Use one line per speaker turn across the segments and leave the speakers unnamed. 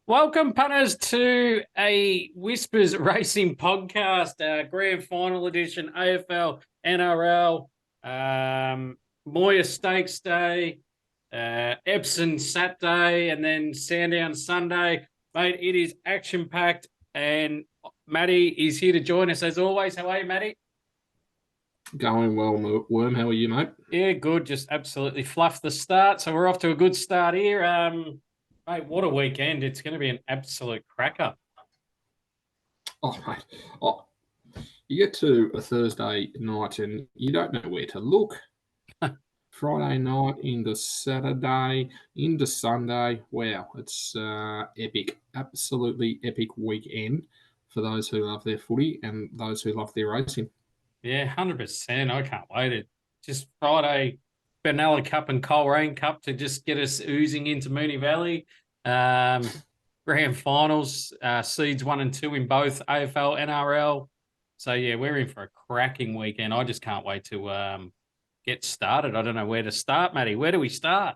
Welcome, punters, to a Whispers Racing podcast, grand final edition, AFL, NRL, Moir Stakes Day, Epsom Saturday, and then Sandown Sunday. Mate, it is action-packed, and Matty is here to join us as always. How are you, Matty?
Going well, Worm. How are you, mate?
Yeah, good. Just absolutely fluffed the start, so we're off to a good start here. Mate, what a weekend. It's going to be an absolute cracker.
Oh, mate. Oh, you get to a Thursday night and you don't know where to look. Friday night into Saturday, into Sunday. Wow, it's epic. Absolutely epic weekend for those who love their footy and those who love their racing.
Yeah, 100%. I can't wait. It just Friday, Benalla Cup and Coleraine Cup to just get us oozing into Moonee Valley. Grand finals, seeds 1 and 2 in both AFL, NRL. So, yeah, we're in for a cracking weekend. I just can't wait to get started. I don't know where to start, Matty. Where do we start?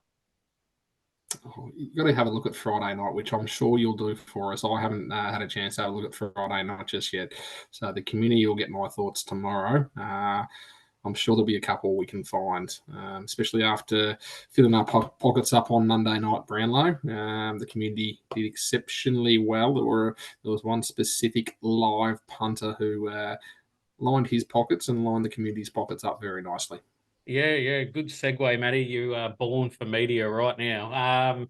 Oh, you've got to have a look at Friday night, which I'm sure you'll do for us. I haven't had a chance to have a look at Friday night just yet. So the community will get my thoughts tomorrow. I'm sure there'll be a couple we can find, especially after filling our pockets up on Monday night Brownlow. The community did exceptionally well. There was one specific live punter who lined his pockets and lined the community's pockets up very nicely.
Yeah, good segue, Matty. You are born for media right now.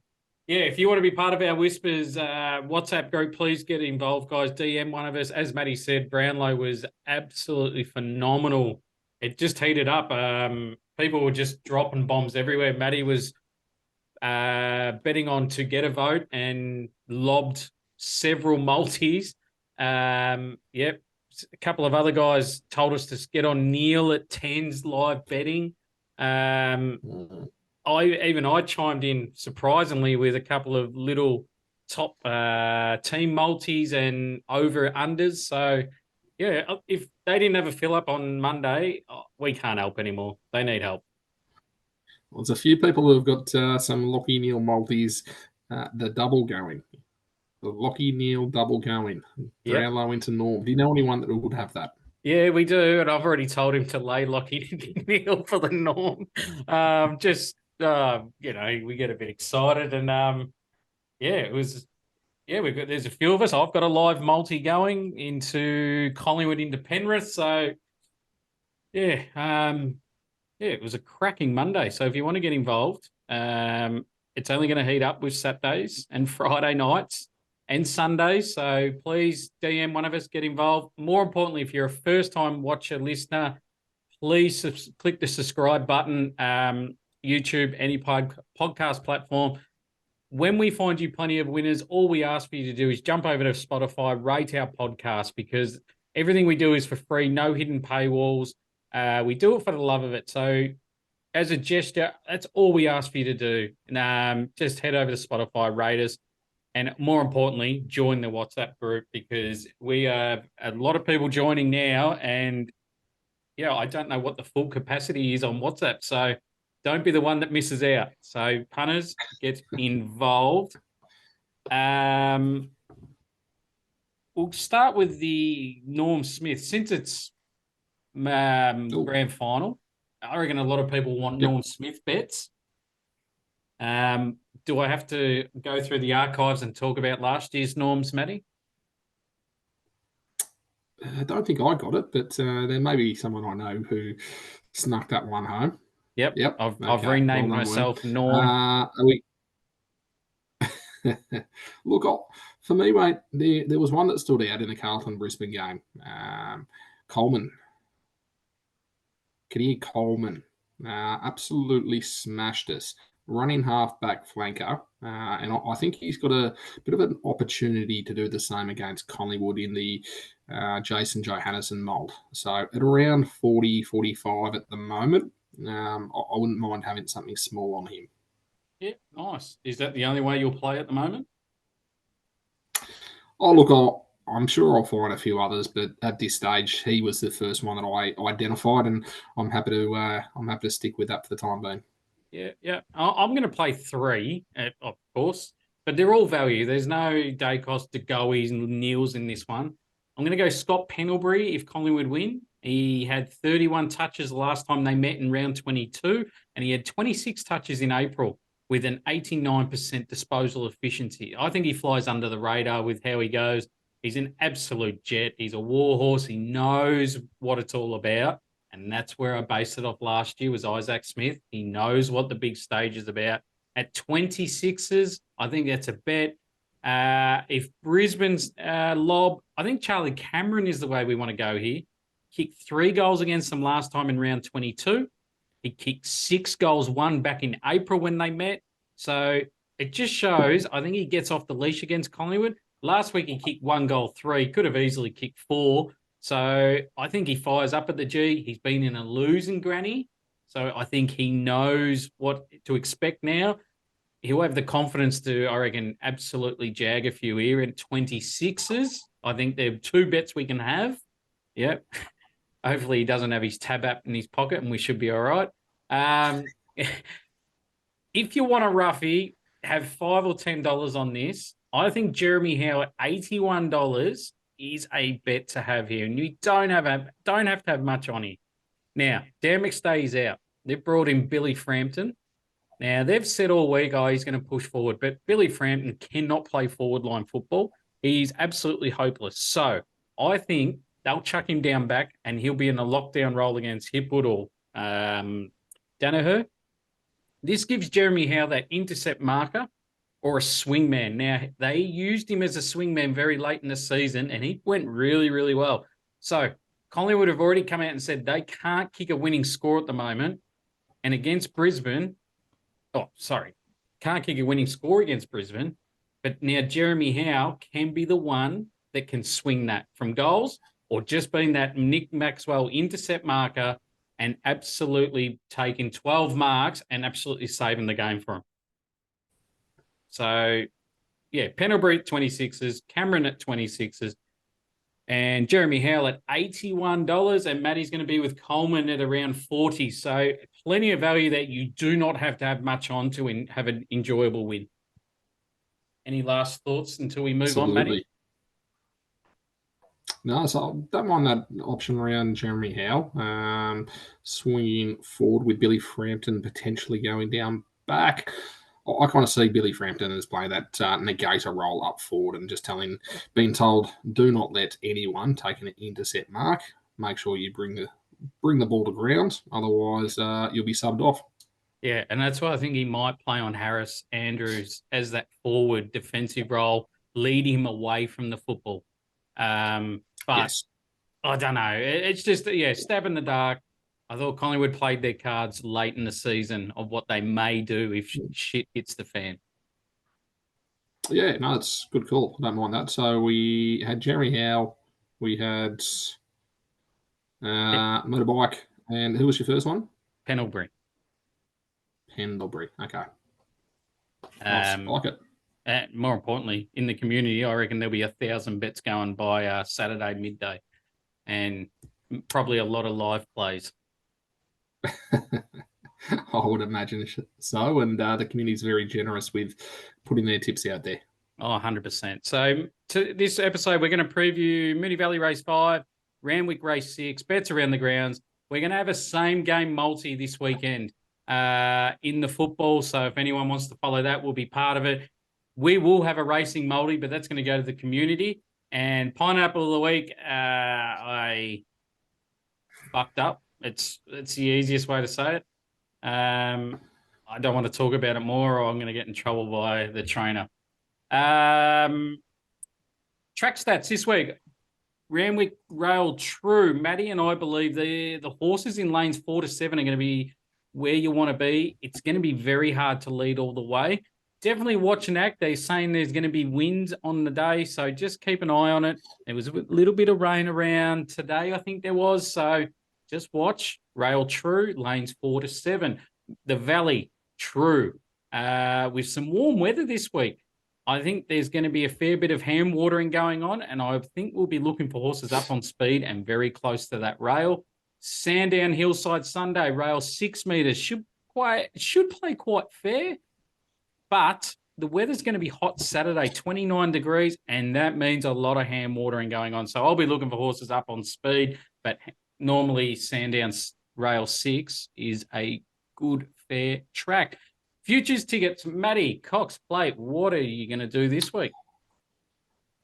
Yeah, if you want to be part of our Whispers WhatsApp group, please get involved, guys. DM one of us. As Matty said, Brownlow was absolutely phenomenal. It just heated up. People were just dropping bombs everywhere. Matty was betting on to get a vote and lobbed several multis. Yep, a couple of other guys told us to get on Neil at 10's live betting. I chimed in surprisingly with a couple of little top team multis and over unders. So yeah, if they didn't have a fill up on Monday, we can't help anymore. They need help.
Well, there's a few people who've got some Lockie Neal multis, the double going. The Lockie Neal double going.
Yep.
Brownlow into Norm. Do you know anyone that would have that?
Yeah, we do, and I've already told him to lay Lockie Neal for the Norm. We get a bit excited, and yeah, it was. Yeah, there's a few of us. I've got a live multi going into Collingwood into Penrith, so yeah, yeah, it was a cracking Monday. So if you want to get involved, it's only going to heat up with Saturdays and Friday nights and Sundays. So please DM one of us, get involved. More importantly, if you're a first-time watcher, listener, please click the subscribe button, YouTube, any podcast platform. When we find you plenty of winners, all we ask for you to do is jump over to Spotify, rate our podcast, because everything we do is for free, no hidden paywalls. We do it for the love of it. So as a gesture, that's all we ask for you to do. Just head over to Spotify, rate us, and more importantly, join the WhatsApp group, because we have a lot of people joining now, and yeah, I don't know what the full capacity is on WhatsApp. So don't be the one that misses out. So punters, get involved. We'll start with the Norm Smith. Since it's grand final, I reckon a lot of people want Norm Smith bets. Do I have to go through the archives and talk about last year's Norms, Matty?
I don't think I got it, but there may be someone I know who snuck that one home.
Yep. I've renamed myself Norm.
Are we... Look, for me, mate, there was one that stood out in the Carlton-Brisbane game. Coleman. Kadir Coleman absolutely smashed us. Running half-back flanker. And I think he's got a bit of an opportunity to do the same against Collingwood in the Jason Johannesson mould. So at around 40, 45 at the moment, I wouldn't mind having something small on him.
Yeah, nice. Is that the only way you'll play at the moment?
Oh, look, I'm sure I'll find a few others, but at this stage, he was the first one that I identified, and I'm happy to stick with that for the time being.
Yeah. I'm going to play 3, of course. but they're all value. There's no Dacos, DeGoey's, and Neils in this one. I'm going to go Scott Pendlebury if Collingwood win. He had 31 touches the last time they met in round 22, and he had 26 touches in April with an 89% disposal efficiency. I think he flies under the radar with how he goes. He's an absolute jet. He's a war horse. He knows what it's all about. And that's where I based it off last year was Isaac Smith. He knows what the big stage is about. At 26s, I think that's a bet. If Brisbane's lob, I think Charlie Cameron is the way we want to go here. Kicked 3 goals against them last time in round 22. He kicked 6 goals, 1 back in April when they met. So it just shows, I think he gets off the leash against Collingwood. Last week he kicked 1 goal, 3. Could have easily kicked 4. So I think he fires up at the G. He's been in a losing granny. So I think he knows what to expect now. He'll have the confidence to, I reckon, absolutely jag a few here in 26s. I think there are 2 bets we can have. Yep. Hopefully he doesn't have his tab app in his pocket and we should be all right. If you want a roughie, have $5 or $10 on this. I think Jeremy Howe at $81 is a bet to have here. And you don't have to have much on him. Now, Dan McStay's out. They've brought in Billy Frampton. Now, they've said all week, he's going to push forward. But Billy Frampton cannot play forward line football. He's absolutely hopeless. So I think they'll chuck him down back and he'll be in a lockdown role against Hipwood or Danaher. This gives Jeremy Howe that intercept marker or a swingman. Now, they used him as a swingman very late in the season and he went really, really well. So Collingwood have already come out and said they can't kick a winning score at the moment. And against Brisbane, can't kick a winning score against Brisbane. But now Jeremy Howe can be the one that can swing that from goals or just being that Nick Maxwell intercept marker and absolutely taking 12 marks and absolutely saving the game for him. So, yeah, Pendlebury at 26s, Cameron at 26s, and Jeremy Howe at $81, and Matty's going to be with Coleman at around 40. So plenty of value that you do not have to have much on to have an enjoyable win. Any last thoughts until we move on, Matty?
No, so I don't mind that option around Jeremy Howe. Swinging forward with Billy Frampton potentially going down back. I kind of see Billy Frampton as playing that negator role up forward and just being told, do not let anyone take an intercept mark. Make sure you bring the ball to ground. Otherwise, you'll be subbed off.
Yeah, and that's why I think he might play on Harris Andrews as that forward defensive role, lead him away from the football. But yes. I don't know. It's just, stab in the dark. I thought Collingwood played their cards late in the season of what they may do if shit hits the fan.
Yeah, no, it's a good call. I don't mind that. So we had Jeremy Howe. We had Motorbike. And who was your first one?
Pendlebury.
Okay. I like it.
More importantly, in the community, I reckon there'll be 1,000 bets going by Saturday midday and probably a lot of live plays.
I would imagine so. And the community is very generous with putting their tips out there.
Oh, 100%. So to this episode, we're going to preview Moonee Valley Race 5, Randwick Race 6, bets around the grounds. We're going to have a same game multi this weekend in the football. So if anyone wants to follow that, we'll be part of it. We will have a racing multi, but that's going to go to the community. And Pineapple of the Week, I fucked up. It's the easiest way to say it. I don't want to talk about it more or I'm going to get in trouble by the trainer. Track stats this week. Randwick Rail True. Matty and I believe the horses in lanes 4 to 7 are going to be where you want to be. It's going to be very hard to lead all the way. Definitely watch and act. They're saying there's going to be winds on the day, so just keep an eye on it. There was a little bit of rain around today, I think there was, so just watch. Rail True, lanes 4 to 7. The Valley True. With some warm weather this week, I think there's going to be a fair bit of hand watering going on, and I think we'll be looking for horses up on speed and very close to that rail. Sandown Hillside Sunday, rail 6 metres, should play quite fair, but the weather's going to be hot Saturday, 29 degrees, and that means a lot of hand watering going on. So I'll be looking for horses up on speed, but normally Sandown's Rail 6 is a good, fair track. Futures tickets, Matty, Cox Plate, what are you going to do this week?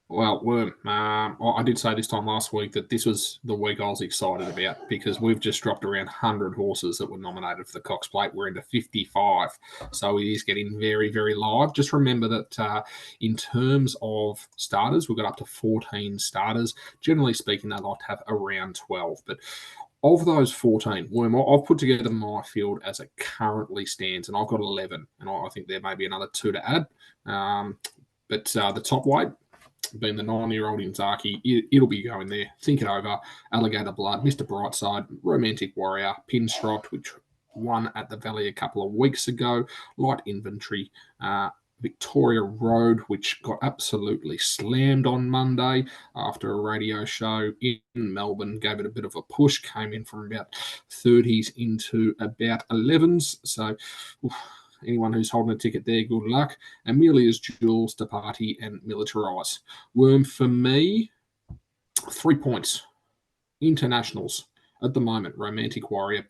Well, Worm, I did say this time last week that this was the week I was excited about because we've just dropped around 100 horses that were nominated for the Cox Plate. We're into 55. So it is getting very, very live. Just remember that in terms of starters, we've got up to 14 starters. Generally speaking, they like to have around 12. But of those 14, Worm, I've put together my field as it currently stands, and I've got 11. And I think there may be another 2 to add. But the top weight, being the 9-year-old Inzaki, it'll be going there. Think it over. Alligator Blood, Mr. Brightside, Romantic Warrior, Pinstriped, which won at the Valley a couple of weeks ago, Light Inventory, Victoria Road, which got absolutely slammed on Monday after a radio show in Melbourne, gave it a bit of a push, came in from about 30s into about 11s. So, anyone who's holding a ticket there, good luck. Amelia's Jewels to Party and Militarise. Worm, for me, 3 points. Internationals at the moment: Romantic Warrior,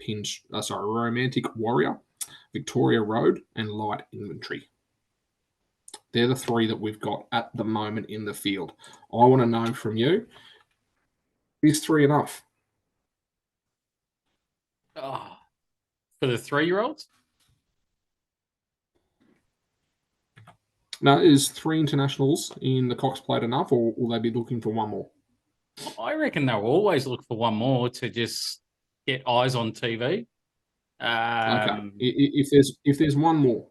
Romantic Warrior, Victoria Road, and Light Inventory. They're the 3 that we've got at the moment in the field. I want to know from you: is 3 enough?
Oh, for the 3-year-olds?
Now, is 3 internationals in the Cox Plate enough, or will they be looking for one more?
I reckon they'll always look for one more to just get eyes on TV.
Okay. If there's one more,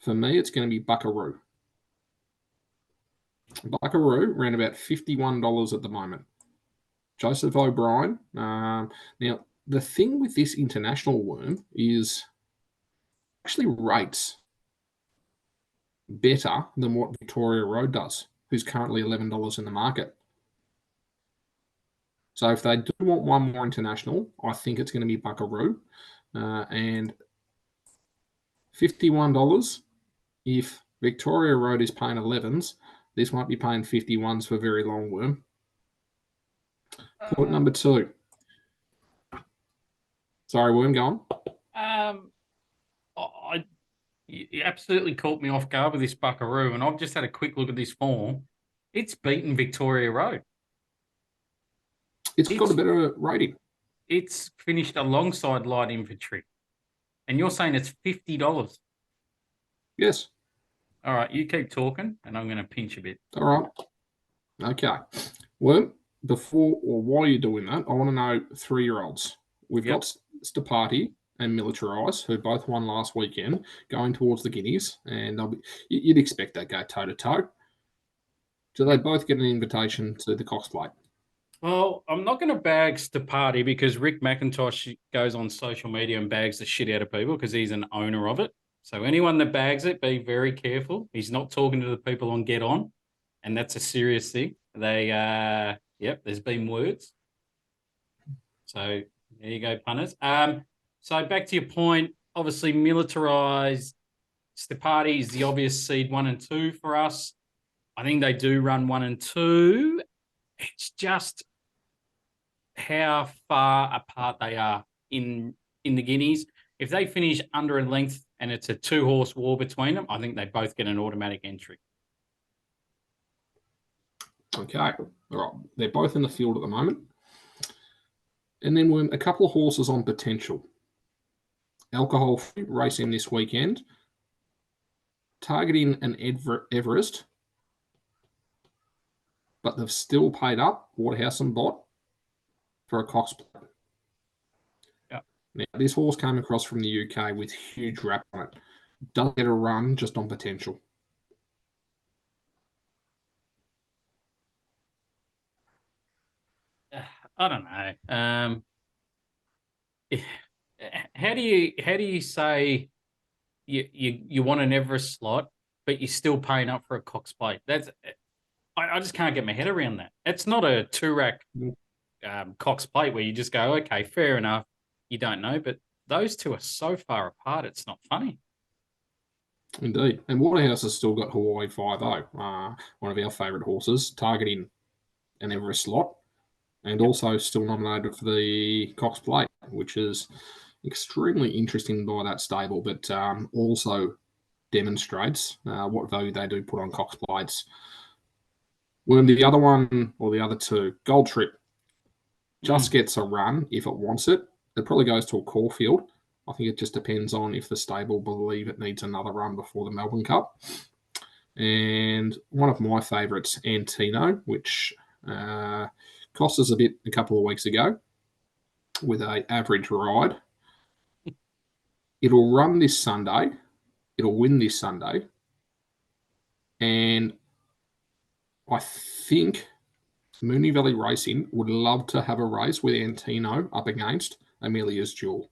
for me, it's going to be Buckaroo. Buckaroo, around about $51 at the moment. Joseph O'Brien. Now, the thing with this international Worm is actually rates better than what Victoria Road does, who's currently $11 in the market. So if they do want one more international, I think it's going to be Buckaroo. And $51, if Victoria Road is paying 11s, this might be paying 51s for very long Worm. Point number 2. Sorry, Worm, go on.
You absolutely caught me off guard with this Buckaroo, and I've just had a quick look at this form. It's beaten Victoria Road.
It's got a better rating.
It's finished alongside Light Infantry. And you're saying it's $50?
Yes.
All right, you keep talking, and I'm going to pinch a bit.
All right. Okay. Well, before or while you're doing that, I want to know 3-year-olds. We've got Stapati and Militarise, who both won last weekend, going towards the Guineas, and you'd expect they go toe-to-toe. Do they both get an invitation to the Cox Plate?
Well, I'm not going to bag Stapati because Rick McIntosh goes on social media and bags the shit out of people because he's an owner of it. So anyone that bags it, be very careful. He's not talking to the people on Get On, and that's a serious thing. There's been words. So there you go, punters. So back to your point, obviously Militarised, Stapati is the obvious seed 1 and 2 for us. I think they do run 1 and 2. It's just how far apart they are in the Guineas. If they finish under a length and it's a 2-horse war between them, I think they both get an automatic entry.
Okay. All right. They're both in the field at the moment. And then we're a couple of horses on potential. Alcohol free racing this weekend. Targeting an Everest, but they've still paid up, Waterhouse and Bott, for a Cox Plate.
Yeah.
Now, this horse came across from the UK with huge rap on it. Doesn't get a run just on potential.
I don't know. How do you say you want an Everest slot, but you're still paying up for a Cox Plate? I just can't get my head around that. It's not a 2-rack Cox Plate where you just go, okay, fair enough. You don't know, but those two are so far apart, it's not funny.
Indeed. And Waterhouse has still got Hawaii 5 one of our favourite horses, targeting an Everest slot, and
Yep.
also still nominated for the Cox Plate, which is extremely interesting by that stable, but also demonstrates what value they do put on Cox Plates. When the other one, or the other two, Gold Trip, just gets a run if it wants it. It probably goes to a Caulfield. I think it just depends on if the stable believe it needs another run before the Melbourne Cup. And one of my favourites, Antino, which cost us a bit a couple of weeks ago with a average ride. It'll run this Sunday. It'll win this Sunday. And I think Moonee Valley Racing would love to have a race with Antino up against Amelia's Jewel.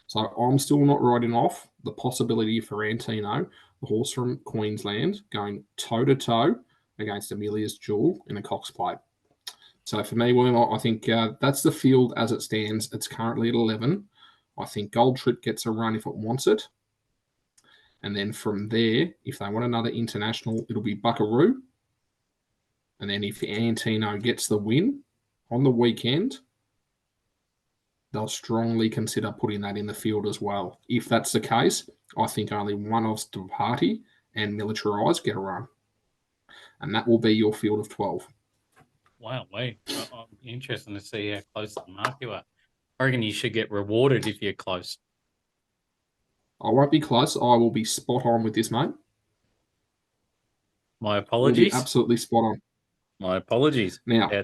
So I'm still not writing off the possibility for Antino, the horse from Queensland, going toe-to-toe against Amelia's Jewel in a Cox Plate. So for me, William, I think that's the field as it stands. It's currently at 11. I think Gold Trip gets a run if it wants it. And then from there, if they want another international, it'll be Buckaroo. And then if Antino gets the win on the weekend, they'll strongly consider putting that in the field as well. If that's the case, I think only one of the party and Militarized get a run. And that will be your field of 12.
Wow, wait. Interesting to see how close to the mark you are. I reckon you should get rewarded if you're close.
I won't be close. I will be spot on with this, mate.
My
We'll be
apologies.
absolutely spot on.
My apologies.
Now,
Yeah.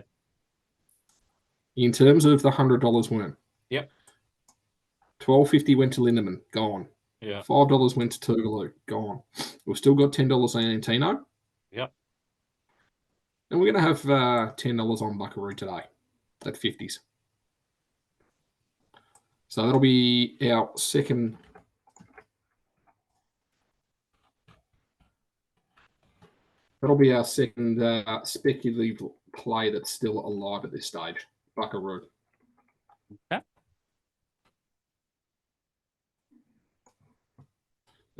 in terms of the $100 win,
Yep.
$12.50 went to Lindemann, gone.
Yeah.
$5 went to Tougaloo, gone. We've still got $10 on Antino.
Yep.
And we're going to have $10 on Buckaroo today at 50s. So that'll be our second. That'll be our second speculative play that's still alive at this stage. Buckaroo.
Okay.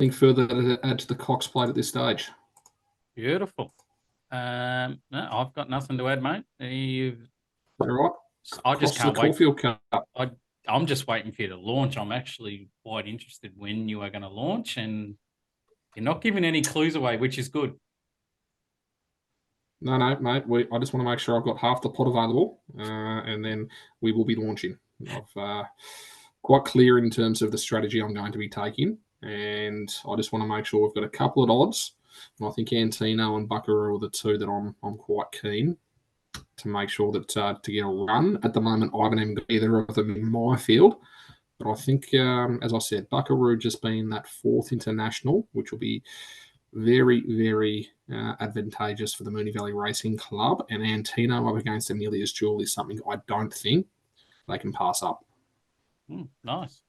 Anything further to add to the Cox Plate at this stage?
Beautiful. No, I've got nothing to add, mate.
All right.
I just can't wait.
Caulfield Cup.
I'm just waiting for you to launch. I'm actually quite interested when you are going to launch, and you're not giving any clues away, which is good.
No, mate. I just want to make sure I've got half the pot available, and then we will be launching. I've quite clear in terms of the strategy I'm going to be taking, and I just want to make sure we've got a couple of odds. And I think Antino and Buckaroo are the two that I'm quite keen to make sure that to get a run. At the moment, I haven't even got either of them in my field. But I think, as I said, Buckaroo just being that fourth international, which will be very, very advantageous for the Moonee Valley Racing Club. And Antino up against Amelia's Jewel is something I don't think they can pass up.
Nice.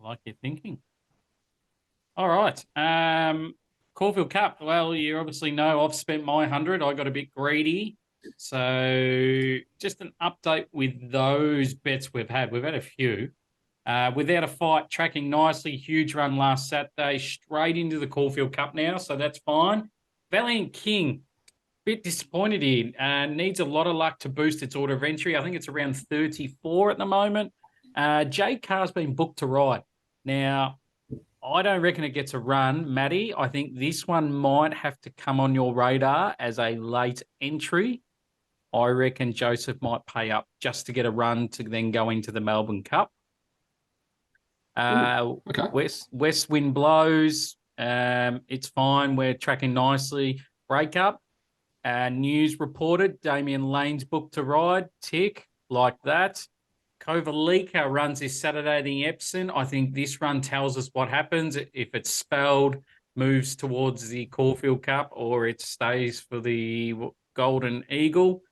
I like your thinking. All right. Caulfield Cup. Well, you obviously know I've spent my 100. I got a bit greedy. So just an update with those bets we've had. We've had a few. Without a Fight, tracking nicely. Huge run last Saturday. Straight into the Caulfield Cup now, so that's fine. Valiant King, bit disappointed in. Needs a lot of luck to boost its order of entry. I think it's around 34 at the moment. J Carr's been booked to ride. Now, I don't reckon it gets a run, Matty. I think this one might have to come on your radar as a late entry. I reckon Joseph might pay up just to get a run to then go into the Melbourne Cup.
Okay.
West wind blows. It's fine. We're tracking nicely. Breakup. News reported. Damien Lane's booked to ride. Tick. Like that. Kovalika runs this Saturday in the Epsom. I think this run tells us what happens. If it's spelled, moves towards the Caulfield Cup, or it stays for the Golden Eagle.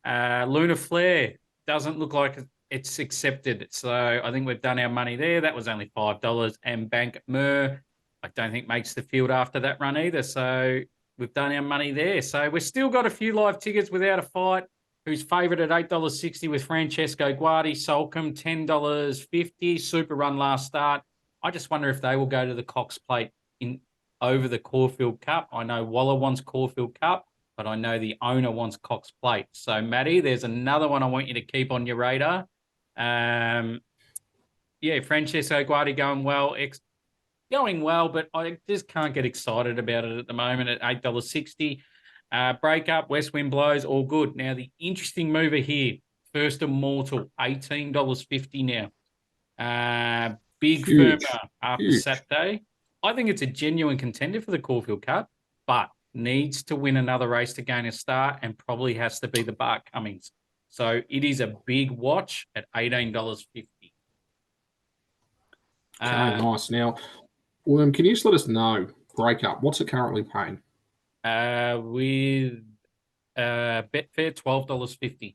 Lunar Flare doesn't look like it's accepted. So I think we've done our money there. That was only $5. And Bank Mur, I don't think makes the field after that run either. So we've done our money there. So we've still got a few live tickets Without a Fight, who's favoured at $8.60 with Francesco Guardi. Solcombe, $10.50. Super run last start. I just wonder if they will go to the Cox Plate in over the Caulfield Cup. I know Waller wants Caulfield Cup, but I know the owner wants Cox Plate. So, Matty, there's another one I want you to keep on your radar. Francesco Guardi going well, but I just can't get excited about it at the moment at $8.60. Breakup, west wind blows, all good. Now, the interesting mover here, First Immortal, $18.50 now. Big
Huge.
firmer after
Huge.
Saturday. I think it's a genuine contender for the Caulfield Cup, but needs to win another race to gain a start and probably has to be the Bart Cummings. So it is a big watch at $18.50.
Okay, nice. Now, William, can you just let us know, breakup, what's it currently paying?
With Betfair, $12.50.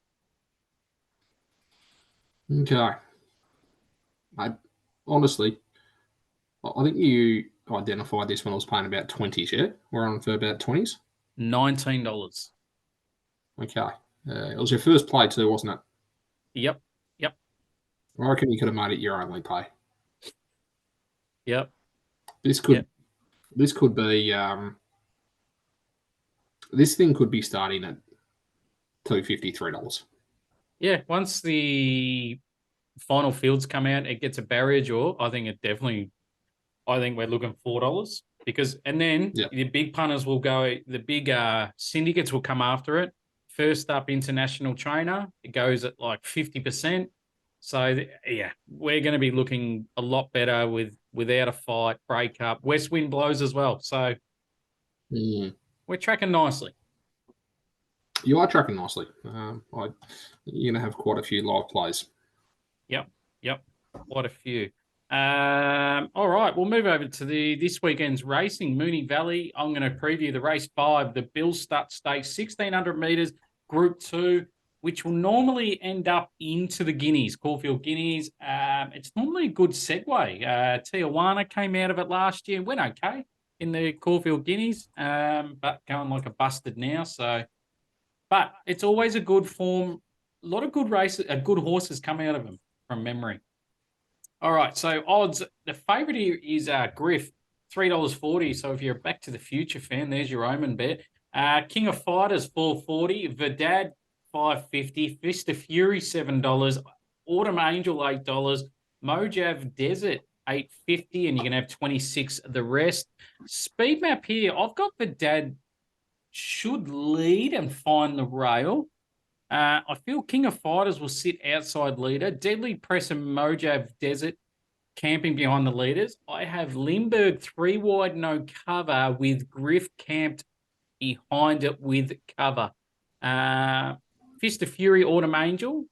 Okay. Honestly, I think you identified this when I was paying about 20s, yeah? We're on for about 20s?
$19.
Okay. It was your first play too, wasn't it?
Yep.
I reckon you could have made it your only play.
Yep.
This could be this thing could be starting at $2.53.
Yeah, once the final fields come out, it gets a barrier draw. I think we're looking $4 and then the big punters will go, the big syndicates will come after it. First up, international trainer, it goes at like 50%. So we're going to be looking a lot better without a fight, breakup, west wind blows as well. So we're tracking nicely.
You are tracking nicely. You're going to have quite a few live plays.
Yep, quite a few. All right, we'll move over to this weekend's racing, Moonee Valley. I'm going to preview the race 5, the Bill Stutt Stakes, 1,600 metres, Group 2, which will normally end up into the Guineas, Caulfield Guineas. It's normally a good segue. Tijuana came out of it last year, went okay in the Caulfield Guineas, but going like a busted now. But it's always a good form. A lot of good races, good horses come out of them from memory. All right, so odds. The favourite here is Griff, $3.40. So if you're a Back to the Future fan, there's your omen bet. King of Fighters, $4.40. Verdad, $5.50. Fist of Fury, $7. Autumn Angel, $8. Mojav Desert, $8.50, and you can have 26 the rest. Speed map here, I've got Verdad should lead and find the rail. I feel King of Fighters will sit outside leader. Deadly Press and Mojav Desert camping behind the leaders. I have Limburg 3 wide, no cover, with Griff camped behind it with cover. Fist of Fury, Autumn Angel,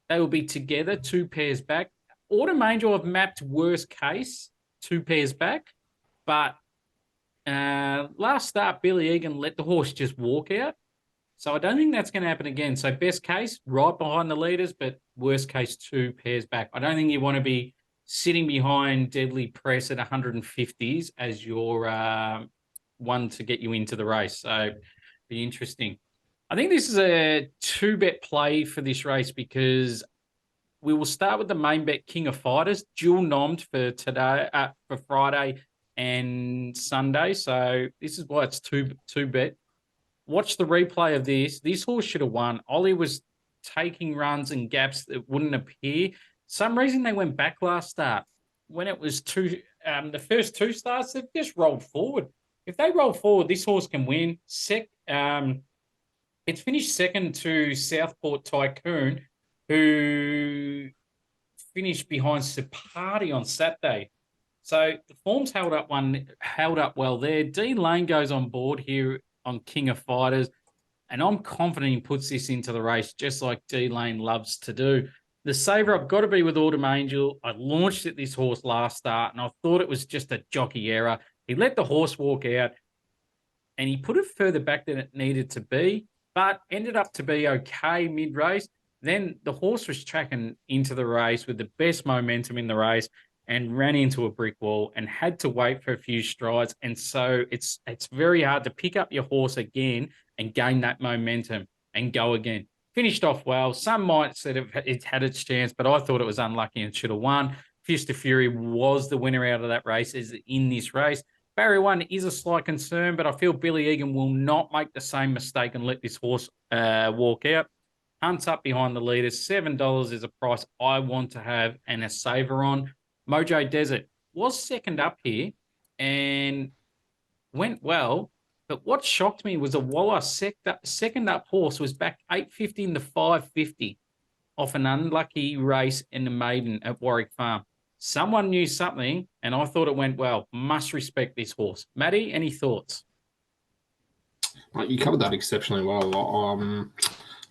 they will be together, 2 pairs back. Autumn Angel, I've mapped worst case, 2 pairs back, but last start, Billy Egan let the horse just walk out. So I don't think that's going to happen again. So best case, right behind the leaders, but worst case, 2 pairs back. I don't think you want to be sitting behind Deadly Press at 150s as your one to get you into the race. So be interesting. I think this is a 2-bet play for this race because we will start with the main bet, King of Fighters, dual nommed for today, for Friday and Sunday. So this is why it's two bet. Watch the replay of this. This horse should have won. Ollie was taking runs and gaps that wouldn't appear. Some reason they went back last start. When it was the first 2 starts, they've just rolled forward. If they roll forward, this horse can win. It's finished second to Southport Tycoon, who finished behind Sapati on Saturday. So the form's held up well there. Dean Lane goes on board here on King of Fighters, and I'm confident he puts this into the race just like D Lane loves to do. The saver, I've got to be with Autumn Angel. I launched at this horse last start, and I thought it was just a jockey error. He let the horse walk out, and he put it further back than it needed to be, but ended up to be okay mid-race. Then the horse was tracking into the race with the best momentum in the race and ran into a brick wall and had to wait for a few strides. And so it's very hard to pick up your horse again and gain that momentum and go again. Finished off well. Some might say it had its chance, but I thought it was unlucky and should have won. Fist of Fury was the winner out of that race, is in this race. Barrier 1 is a slight concern, but I feel Billy Egan will not make the same mistake and let this horse walk out. Hunt's up behind the leaders. $7 is a price I want to have and a saver on. Mojo Desert was second up here and went well. But what shocked me was a Waller second up horse was back 850 into 550 off an unlucky race in the maiden at Warwick Farm. Someone knew something, and I thought it went well. Must respect this horse. Matty, any thoughts?
You covered that exceptionally well.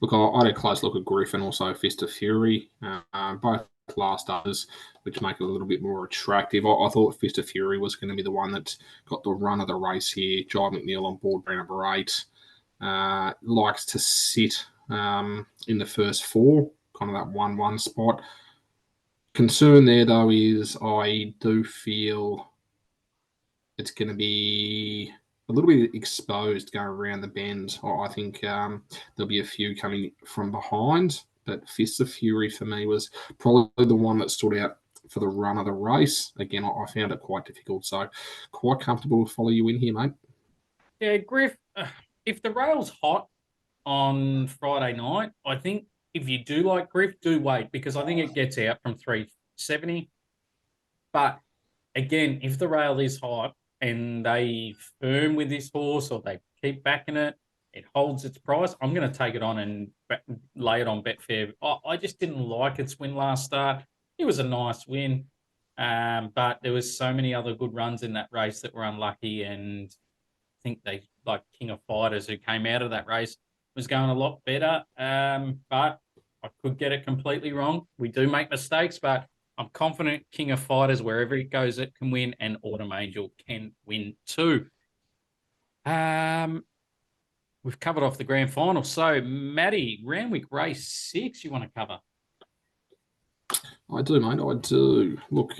Look, I had a close look at Griff and also Fist of Fury, both last others, which make it a little bit more attractive. I thought Fist of Fury was going to be the one that got the run of the race here. Jai McNeil on board, ran number 8. Likes to sit in the first 4, kind of that 1-1 spot. Concern there, though, is I do feel it's going to be a little bit exposed going around the bend. I think there'll be a few coming from behind, but Fist of Fury for me was probably the one that stood out for the run of the race. Again, I found it quite difficult, so quite comfortable to follow you in here, mate.
Yeah, Griff, if the rail's hot on Friday night, I think if you do like Griff, do wait because I think it gets out from 370. But again, if the rail is hot and they firm with this horse or they keep backing it, it holds its price, I'm going to take it on and lay it on Betfair. I just didn't like its win last start. It was a nice win, but there was so many other good runs in that race that were unlucky, and I think they, like King of Fighters, who came out of that race, was going a lot better. But I could get it completely wrong. We do make mistakes, but I'm confident King of Fighters, wherever it goes, it can win, and Autumn Angel can win too. We've covered off the grand final. So, Matty, Randwick race 6, you want to cover?
I do, mate. I do. Look,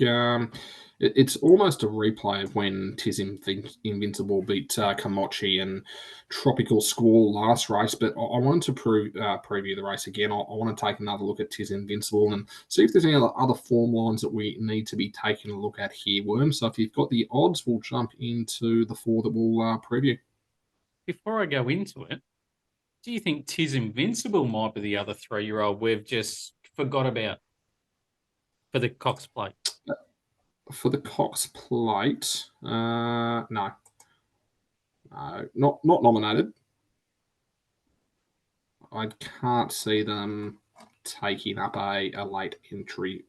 it's almost a replay of when Tis Invincible beat Kamachi and Tropical Squall last race, but I wanted to preview the race again. I want to take another look at Tis Invincible and see if there's any other form lines that we need to be taking a look at here, Worm. So if you've got the odds, we'll jump into the 4 that we'll preview.
Before I go into it, do you think Tis Invincible might be the other 3-year-old we've just forgot about for the Cox Plate?
For the Cox Plate, no. No, not nominated. I can't see them taking up a late entry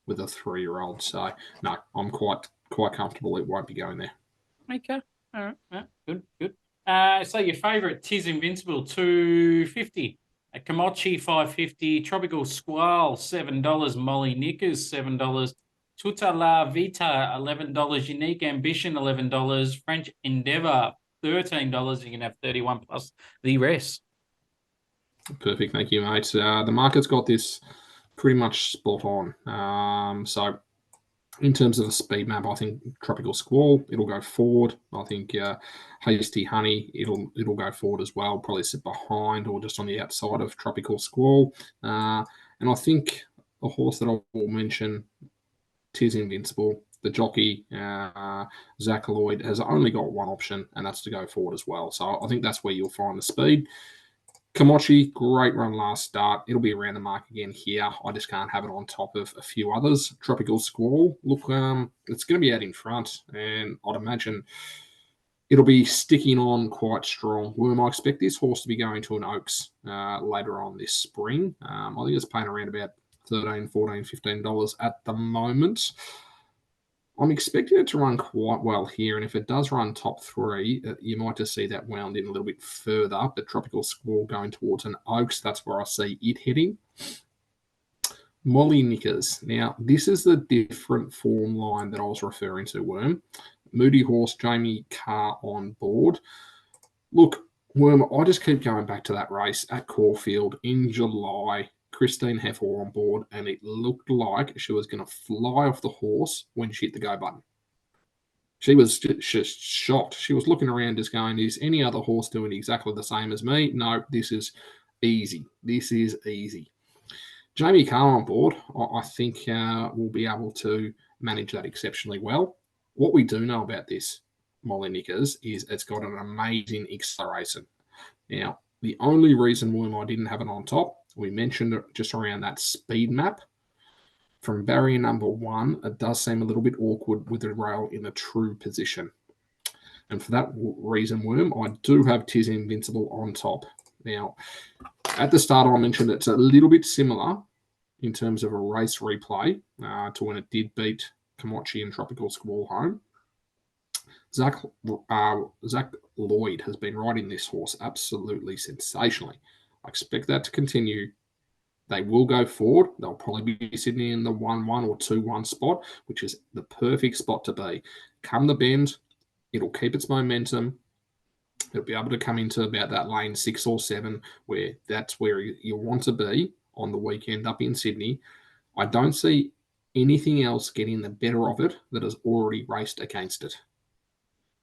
with a 3-year-old. So no, I'm quite comfortable it won't be going there.
Okay. All right. Good. So your favourite, Tis Invincible, $2.50. Kamachi, $5.50. Tropical Squall, $7. Molly Knickers, $7. Tuta La Vita, $11. Unique Ambition, $11. French Endeavour, $13. You can have 31 plus the rest.
Perfect. Thank you, mate. The market's got this pretty much spot on. So in terms of the speed map, I think Tropical Squall, it'll go forward. I think Hasty Honey, it'll go forward as well. Probably sit behind or just on the outside of Tropical Squall. And I think a horse that I will mention, Tis Invincible, the jockey, Zach Lloyd, has only got one option, and that's to go forward as well. So I think that's where you'll find the speed. Kamachi, great run last start. It'll be around the mark again here. I just can't have it on top of a few others. Tropical Squall, look, it's going to be out in front, and I'd imagine it'll be sticking on quite strong. I expect this horse to be going to an Oaks later on this spring. I think it's paying around about $13, $14, $15 at the moment. I'm expecting it to run quite well here, and if it does run top 3, you might just see that wound in a little bit further. But Tropical Squall going towards an Oaks, that's where I see it heading. Molly Knickers. Now, this is the different form line that I was referring to, Worm. Moody horse, Jamie Carr on board. Look, Worm, I just keep going back to that race at Caulfield in July. Christine Heffer on board, and it looked like she was going to fly off the horse when she hit the go button. She was just shocked. She was looking around just going, is any other horse doing exactly the same as me? No, this is easy. This is easy. Jamie Carr on board, I think will be able to manage that exceptionally well. What we do know about this Molly Knickers is it's got an amazing acceleration. Now, the only reason why I didn't have it on top, we mentioned it just around that speed map. From barrier number 1, it does seem a little bit awkward with the rail in a true position. And for that reason, Worm, I do have Tiz Invincible on top. Now, at the start, I mentioned it's a little bit similar in terms of a race replay to when it did beat Komachi and Tropical Squall home. Zach Lloyd has been riding this horse absolutely sensationally. I expect that to continue. They will go forward. They'll probably be sitting in the 1-1 or 2-1 spot, which is the perfect spot to be. Come the bend, it'll keep its momentum. It'll be able to come into about that lane 6 or 7, where that's where you want to be on the weekend up in Sydney. I don't see anything else getting the better of it that has already raced against it.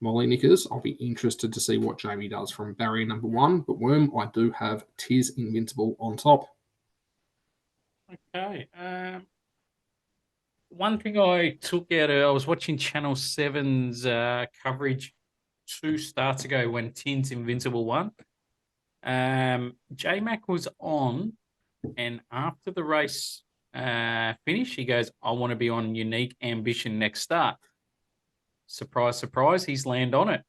Molly Knickers, I'll be interested to see what Jamie does from barrier number 1, but Worm, I do have Tiz Invincible on top.
Okay. One thing I took out of, I was watching Channel 7's coverage 2 starts ago when Tiz Invincible won. J-Mac was on, and after the race finished, he goes, I want to be on Unique Ambition next start. Surprise, surprise, he's landed on it.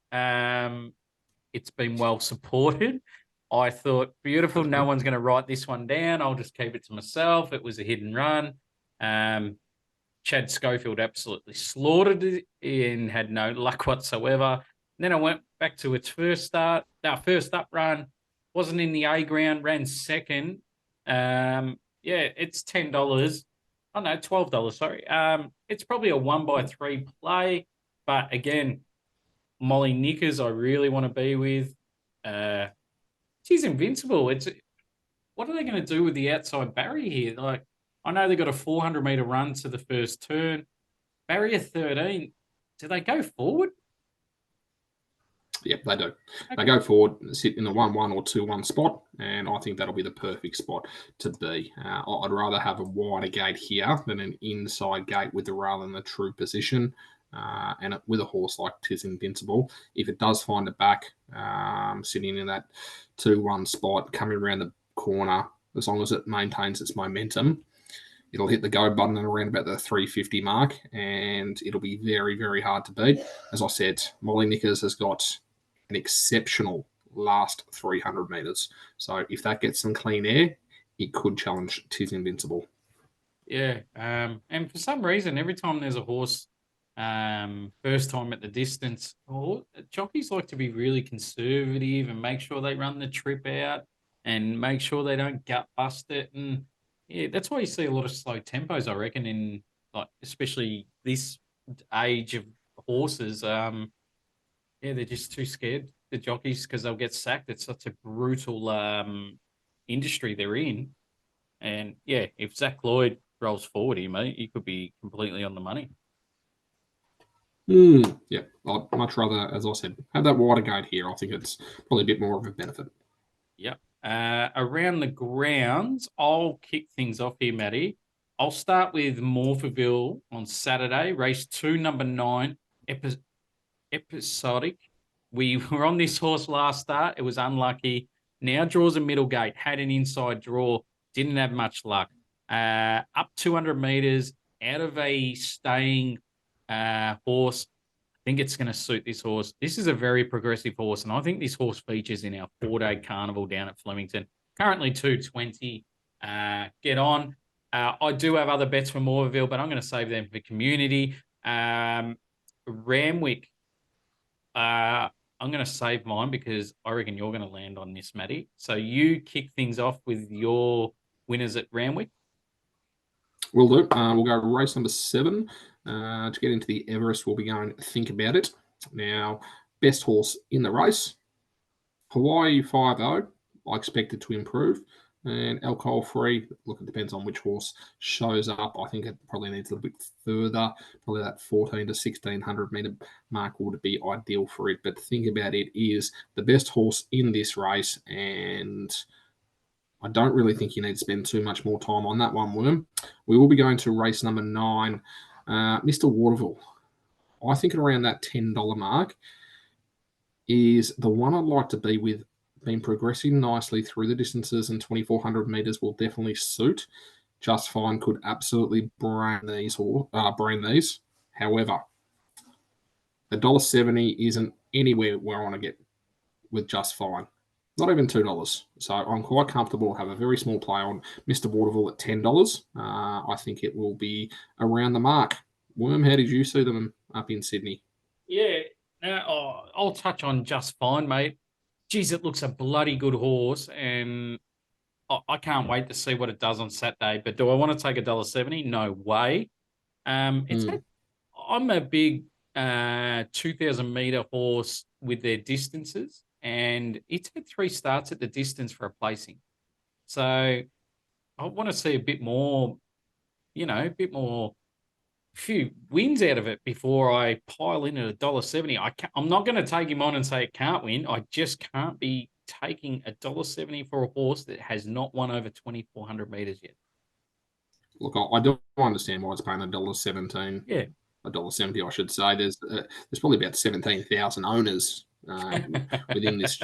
It's been well supported. I thought, beautiful, no one's going to write this one down. I'll just keep it to myself. It was a hit and run. Chad Schofield absolutely slaughtered it and had no luck whatsoever. And then I went back to its first up run, wasn't in the A ground, ran second. It's $10. Oh, no, $12, sorry. It's probably a 1x3 play. But again, Molly Knickers, I really want to be with. She's invincible. What are they going to do with the outside barrier here? Like, I know they got a 400-meter run to the first turn. Barrier 13, do they go forward?
Yep, they do. Okay. They go forward, sit in the 1-1 or 2-1 spot, and I think that'll be the perfect spot to be. I'd rather have a wider gate here than an inside gate with the rail in the true position. And with a horse like Tiz Invincible, if it does find it back, sitting in that 2-1 spot, coming around the corner, as long as it maintains its momentum, it'll hit the go button at around about the 350 mark, and it'll be very, very hard to beat. As I said, Molly Knickers has got an exceptional last 300 metres. So if that gets some clean air, it could challenge Tiz Invincible.
Yeah, and for some reason, every time there's a horse first time at the distance, jockeys like to be really conservative and make sure they run the trip out and make sure they don't gut bust it. And yeah, that's why you see a lot of slow tempos, I reckon, in like especially this age of horses. They're just too scared, the jockeys, because they'll get sacked. It's such a brutal industry they're in. And yeah, if Zach Lloyd rolls forward here, mate, he could be completely on the money.
Yeah, I'd much rather, as I said, have that wider gate here. I think it's probably a bit more of a benefit.
Yep. Around the grounds, I'll kick things off here, Matty. I'll start with Morphettville on Saturday, race 2, number 9, Episodic. We were on this horse last start. It was unlucky. Now draws a middle gate, had an inside draw, didn't have much luck. Up 200 meters, out of a staying horse. I think it's going to suit this horse. This is a very progressive horse, and I think this horse features in our 4-day carnival down at Flemington. Currently 220. Get on. I do have other bets for Morville, but I'm going to save them for community. Randwick. I'm going to save mine because I reckon you're going to land on this, Matty. So you kick things off with your winners at Randwick.
We'll do. We'll go race number 7. To get into the Everest, we'll be going to Think About It. Now, best horse in the race, Hawaii 5-0. I expect it to improve. And alcohol-free, look, it depends on which horse shows up. I think it probably needs a little bit further. Probably that 14 to 1600 metre mark would be ideal for it. But Think About It is the best horse in this race, and I don't really think you need to spend too much more time on that one, Worm. We will be going to race number 9, Mr. Waterville. I think around that $10 mark is the one I'd like to be with. Been progressing nicely through the distances, and 2,400 metres will definitely suit. Just Fine could absolutely brain these. However, $1.70 isn't anywhere where I want to get with Just Fine. Not even $2. So I'm quite comfortable. Have a very small play on Mr. Waterville at $10. I think it will be around the mark. Worm, how did you see them up in Sydney?
Yeah, I'll touch on Just Fine, mate. Geez, it looks a bloody good horse, and I can't wait to see what it does on Saturday. But do I want to take $1.70? No way. It's
Mm.
I'm a big 2,000-meter horse with their distances, and it's had 3 starts at the distance for a placing. So I want to see a bit more, a bit more, few wins out of it before I pile in at $1.70. I'm not going to take him on and say it can't win. I just can't be taking $1.70 for a horse that has not won over 2,400 meters yet.
Look, I don't understand why it's paying $1.17.
Yeah.
$1.70, I should say. There's probably about 17,000 owners within this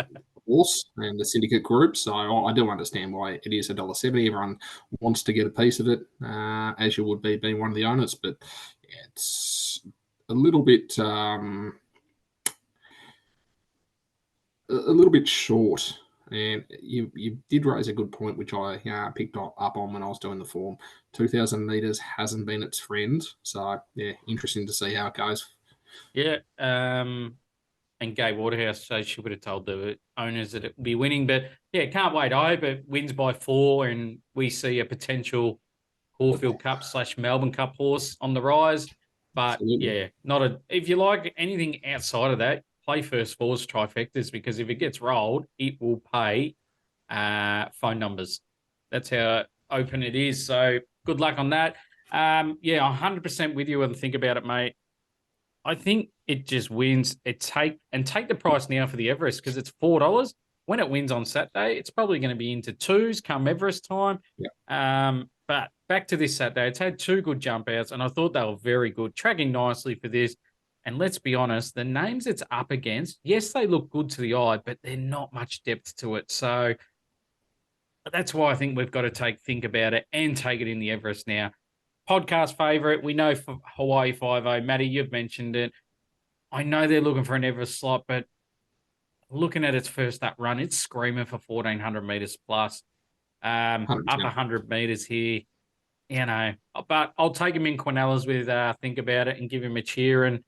horse and the syndicate group. So I do understand why it is $1.70. Everyone wants to get a piece of it, as you would be being one of the owners. But yeah, it's a little bit short. And you did raise a good point, which I picked up on when I was doing the form. 2,000 metres hasn't been its friend. So, yeah, interesting to see how it goes.
Yeah. And Gay Waterhouse, so she would have told the owners that it would be winning. But, yeah, can't wait. I hope it wins by 4 and we see a potential Caulfield Cup / Melbourne Cup horse on the rise. But,
Absolutely.
yeah, if you like anything outside of that, play first fours trifectas, because if it gets rolled, it will pay phone numbers. That's how open it is. So good luck on that. 100% with you and think about it, mate. I think it just wins. Take the price now for the Everest, because it's $4. When it wins on Saturday, it's probably going to be into 2s come Everest time.
Yeah.
But back to this Saturday, it's had 2 good jump outs, and I thought they were very good, tracking nicely for this. And let's be honest, the names it's up against, yes, they look good to the eye, but they're not much depth to it. So that's why I think we've got to think about it and take it in the Everest now. Podcast favorite, we know for Hawaii 5-0. Matty, you've mentioned it. I know they're looking for an Everest slot, but looking at its first up run, it's screaming for 1,400 meters plus. Up
100%.
100 meters here, but I'll take him in Quinellas with think about it and give him a cheer, and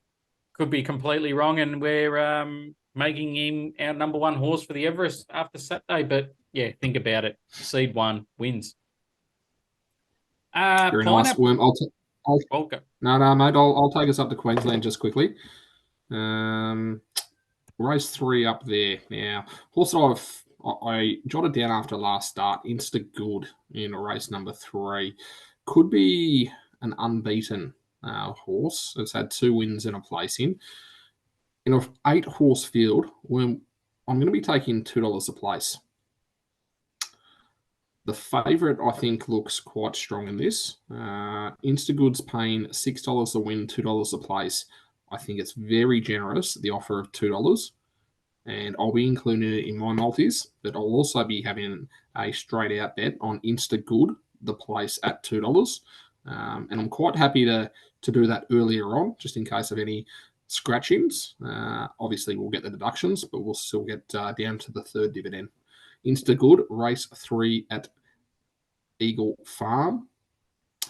could be completely wrong, and we're making him our number 1 horse for the Everest after Saturday. But yeah, think about it. Seed 1 wins.
Very nice.
Pineapple.
No, mate. I'll take us up to Queensland just quickly. Race 3 up there now. Horse that I jotted down after last start, Insta Good in race number 3. Could be an unbeaten horse. It's had 2 wins and a placing. In an 8-horse field, I'm going to be taking $2 a place. The favourite, I think, looks quite strong in this. Instagood's paying $6 a win, $2 a place. I think it's very generous, the offer of $2. And I'll be including it in my multis, but I'll also be having a straight out bet on Instagood, the place at $2. And I'm quite happy to do that earlier on, just in case of any scratchings. Obviously, we'll get the deductions, but we'll still get down to the 3rd dividend. Instagood, race 3 at Eagle Farm.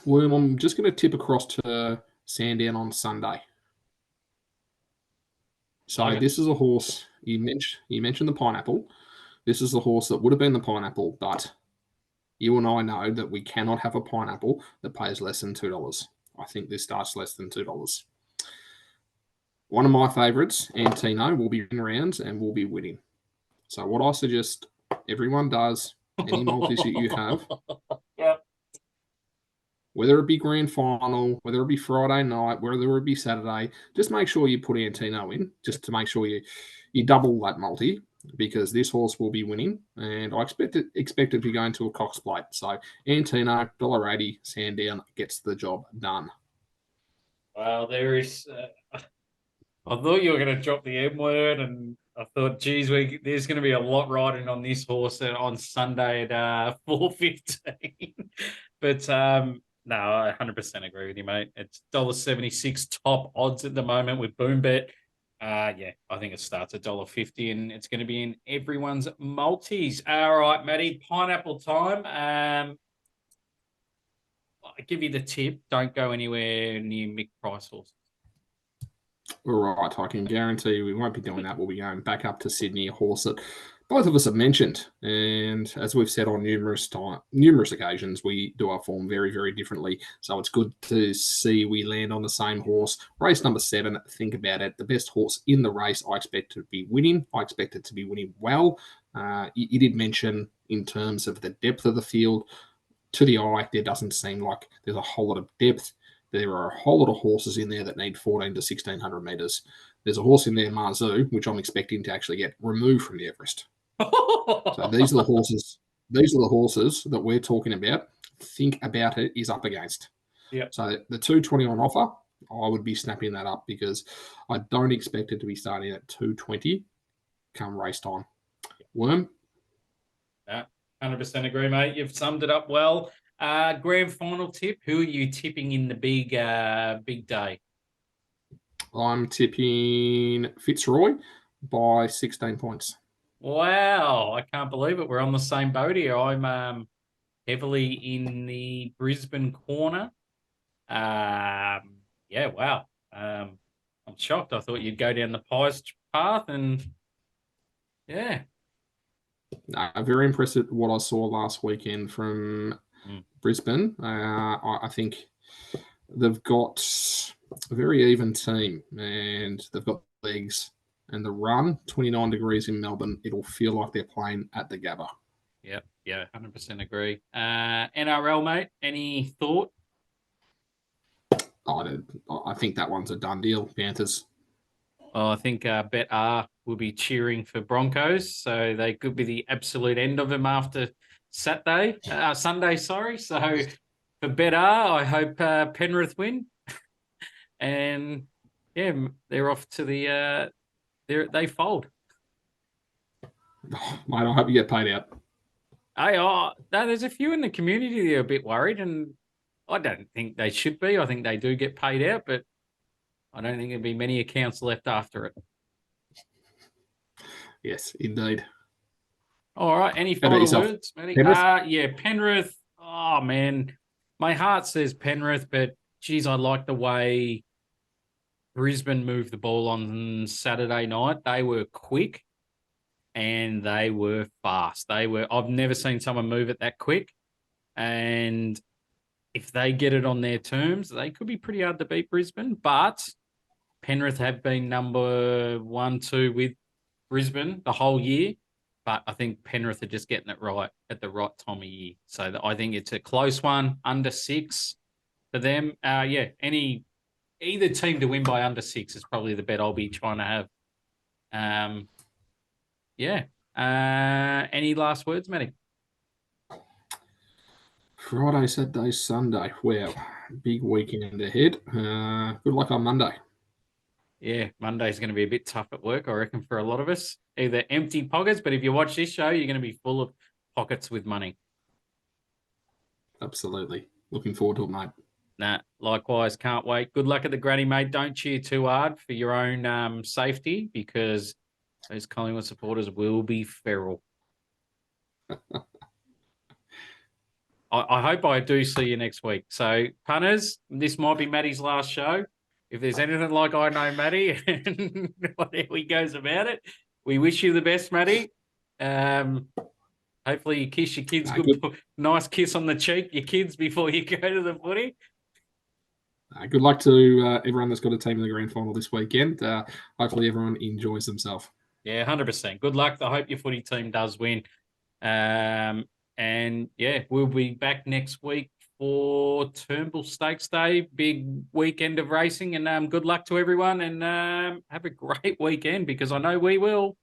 Well, I'm just going to tip across to Sandown on Sunday. So this is a horse, you mentioned the Pineapple. This is the horse that would have been the Pineapple, but you and I know that we cannot have a Pineapple that pays less than $2. I think this starts less than $2. One of my favourites, Antino, will be in rounds and will be winning. So what I suggest everyone does, any multis that you have,
Yep.
whether it be grand final, whether it be Friday night, whether it be Saturday, just make sure you put Antino in, just to make sure you double that multi. because this horse will be winning, and I expect it to be going to a Cox Plate. So Antino, $1.80, Sandown gets the job done.
Well, there is. I thought you were going to drop the M word, and I thought, geez, there's going to be a lot riding on this horse on Sunday at 4:15. But no, I 100% agree with you, mate. It's $1.76 top odds at the moment with Boom Bet. Yeah, I think it starts at $1.50, and it's going to be in everyone's multis. All right, Matty, pineapple time. I give you the tip: don't go anywhere near Mick Price horses.
All right, I can guarantee you we won't be doing that. We'll be going back up to Sydney, a horse that both of us have mentioned. And as we've said on numerous occasions, we do our form very, very differently. So it's good to see we land on the same horse. Race number 7, think about it. The best horse in the race, I expect to be winning. I expect it to be winning well. You did mention in terms of the depth of the field. To the eye, there doesn't seem like there's a whole lot of depth. There are a whole lot of horses in there that need 14 to 1600 metres. There's a horse in there, Marzu, which I'm expecting to actually get removed from the Everest. So these are the horses. These are the horses that we're talking about. Think About It is up against.
Yeah.
So the 220 on offer, I would be snapping that up because I don't expect it to be starting at 220 come race time. Worm?
Yeah, 100% agree, mate. You've summed it up well. Grand final tip. Who are you tipping in the big day?
I'm tipping Fitzroy by 16 points.
Wow, I can't believe it. We're on the same boat here. I'm heavily in the Brisbane corner. Yeah, wow. I'm shocked. I thought you'd go down the Pies path, and yeah.
I'm very impressed at what I saw last weekend from Brisbane. I think they've got a very even team, and they've got legs. And the run, 29 degrees in Melbourne, it'll feel like they're playing at the Gabba.
Yep, yeah, 100% agree. NRL, mate, any thought?
I think that one's a done deal, Panthers.
Well, I think Bet R will be cheering for Broncos, so they could be the absolute end of them after Sunday, sorry. So for Bet R, I hope Penrith win. And yeah, they're off to they fold.
Oh, mate, I hope you get paid out.
No, there's a few in the community that are a bit worried, and I don't think they should be. I think they do get paid out, but I don't think there'll be many accounts left after it.
Yes, indeed.
All right. Any final words, Matty? Yeah, Penrith. Oh, man. My heart says Penrith, but geez, I like the way Brisbane moved the ball on Saturday night. They were quick and they were fast. I've never seen someone move it that quick. And if they get it on their terms, they could be pretty hard to beat Brisbane. But Penrith have been number 1, 2 with Brisbane the whole year. But I think Penrith are just getting it right at the right time of year. So I think it's a close one, under 6 for them. Yeah, either team to win by under 6 is probably the bet I'll be trying to have. Yeah. Any last words, Matty?
Friday, Saturday, Sunday. Wow, big weekend ahead. Good luck on Monday.
Yeah, Monday's going to be a bit tough at work, I reckon, for a lot of us. Either empty pockets, but if you watch this show, you're going to be full of pockets with money.
Absolutely. Looking forward to it, mate.
Nah, likewise, can't wait. Good luck at the granny, mate. Don't cheer too hard for your own safety, because those Collingwood supporters will be feral. I hope I do see you next week. So, punters, this might be Matty's last show. If there's anything like I know Matty and whatever he goes about it, we wish you the best, Matty. Hopefully you kiss your kids nice kiss on the cheek, your kids, before you go to the footy.
Good luck to everyone that's got a team in the grand final this weekend. Hopefully everyone enjoys themselves.
Yeah, 100%. Good luck. I hope your footy team does win. And yeah, we'll be back next week for Turnbull Stakes Day. Big weekend of racing, and good luck to everyone, and have a great weekend, because I know we will.